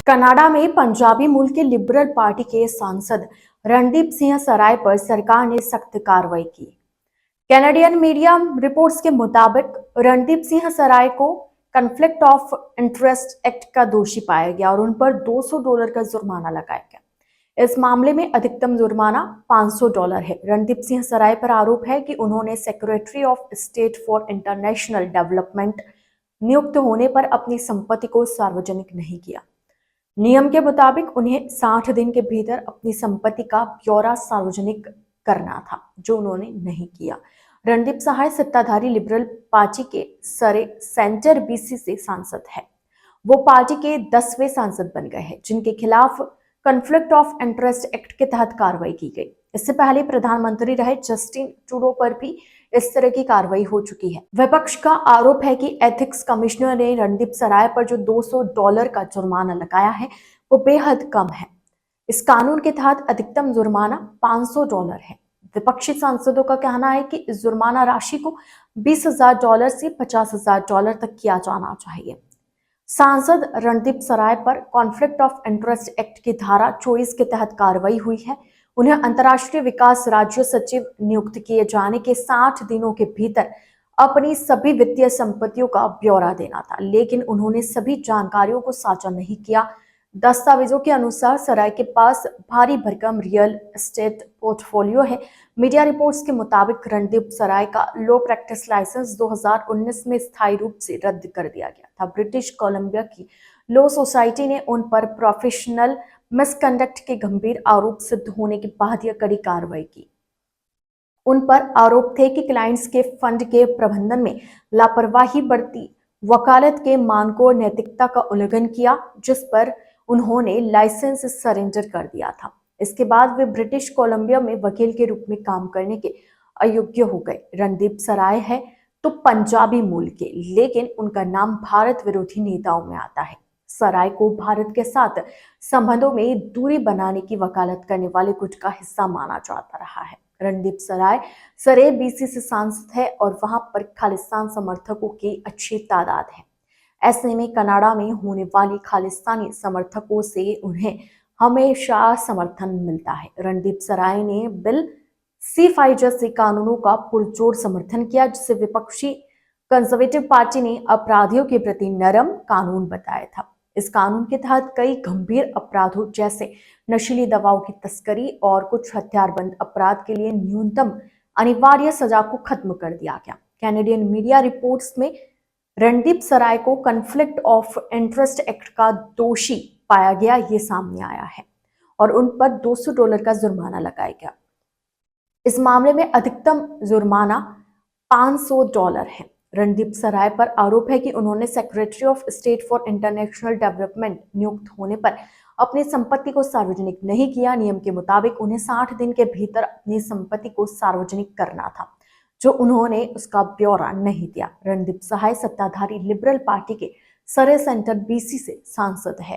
Canada में पंजाबी मूल के लिबरल पार्टी के सांसद रणदीप सिंह सराय पर सरकार ने सख्त कार्रवाई की। कैनेडियन मीडिया रिपोर्ट्स के मुताबिक रणदीप सिंह सराय को कन्फ्लिक्ट ऑफ इंटरेस्ट एक्ट का दोषी पाया गया और उन पर $200 का जुर्माना लगाया गया। इस मामले में अधिकतम जुर्माना $500 है। रणदीप सिंह सराय पर आरोप है कि उन्होंने secretary of state for international development नियुक्त होने पर अपनी संपत्ति को सार्वजनिक नहीं किया। नियम के मुताबिक उन्हें 60 दिन के भीतर अपनी संपत्ति का ब्यौरा सार्वजनिक करना था, जो उन्होंने नहीं किया। रणदीप सहाय सत्ताधारी लिबरल पार्टी के सरे सेंटर बीसी से सांसद है। वो पार्टी के 10वें सांसद बन गए हैं, जिनके खिलाफ कॉन्फ्लिक्ट ऑफ इंटरेस्ट एक्ट के तहत कार्रवाई की गई। इससे पहले प्रधानमंत्री रहे जस्टिन ट्रूडो पर भी इस तरह की कार्रवाई हो चुकी है। विपक्ष का आरोप है कि एथिक्स कमिश्नर ने रणदीप सराय पर जो $200 का जुर्माना लगाया है वो बेहद कम है। इस कानून के तहत अधिकतम जुर्माना $500 है। विपक्षी सांसदों का कहना है कि इस जुर्माना राशि को $20,000 से $50,000 तक किया जाना चाहिए। सांसद रणदीप सराय पर कॉन्फ्लिक्ट ऑफ इंटरेस्ट एक्ट की धारा 24 के तहत कार्रवाई हुई है। उन्हें अंतर्राष्ट्रीय विकास राज्य सचिव नियुक्त किए जाने के 60 दिनों के भीतर अपनी सभी वित्तीय संपत्तियों का ब्यौरा देना था, लेकिन उन्होंने सभी जानकारियों को साझा नहीं किया। दस्तावेजों के अनुसार सराय के पास भारी भरकम रियल एस्टेट पोर्टफोलियो है। मीडिया रिपोर्ट्स के मुताबिक रणदीप सराय का लॉ प्रैक्टिस लाइसेंस 2019 में स्थायी रूप से रद्द कर दिया गया था। ब्रिटिश कोलंबिया की लॉ सोसाइटी ने उन पर प्रोफेशनल मिसकंडक्ट के गंभीर आरोप सिद्ध होने के बाद यह कड़ी कार्रवाई की। उन पर आरोप थे कि क्लाइंट्स के फंड के प्रबंधन में लापरवाही बरती, वकालत के मानकों और नैतिकता का उल्लंघन किया, जिस पर उन्होंने लाइसेंस सरेंडर कर दिया था। इसके बाद वे ब्रिटिश कोलंबिया में वकील के रूप में काम करने के अयोग्य हो गए। रणदीप सराय है तो पंजाबी मूल के, लेकिन उनका नाम भारत विरोधी नेताओं में आता है। सराय को भारत के साथ संबंधों में दूरी बनाने की वकालत करने वाले गुट का हिस्सा माना जाता रहा है। रणदीप सराय सरे बीसी से सांसद है और वहां पर खालिस्तान समर्थकों की अच्छी तादाद है। ऐसे में कनाडा में होने वाली खालिस्तानी समर्थकों से उन्हें हमेशा समर्थन मिलता है। रणदीप सराय ने बिल C5 जैसे कानूनों का पुरजोर समर्थन किया, जिसे विपक्षी कंजर्वेटिव पार्टी ने अपराधियों के प्रति नरम कानून बताया था। इस कानून के तहत कई गंभीर अपराधों जैसे नशीली दवाओं की तस्करी और कुछ हथियारबंद अपराध के लिए न्यूनतम अनिवार्य सजा को खत्म कर दिया गया। कैनेडियन मीडिया रिपोर्ट्स में रणदीप सराय को कॉन्फ्लिक्ट ऑफ इंटरेस्ट एक्ट का दोषी पाया गया, ये सामने आया है और उन पर $200 का जुर्माना लगाया गया। इस मामले में अधिकतम जुर्माना $500 है। रणदीप सराय पर आरोप है कि उन्होंने secretary of state for international development नियुक्त होने पर अपनी संपत्ति को सार्वजनिक नहीं किया। नियम के मुताबिक उन्हें 60 दिन के भीतर अपनी संपत्ति को सार्वजनिक करना था, जो उन्होंने उसका ब्यौरा नहीं दिया। रणदीप सहाय सत्ताधारी लिबरल पार्टी के सरे सेंटर बीसी से सांसद है।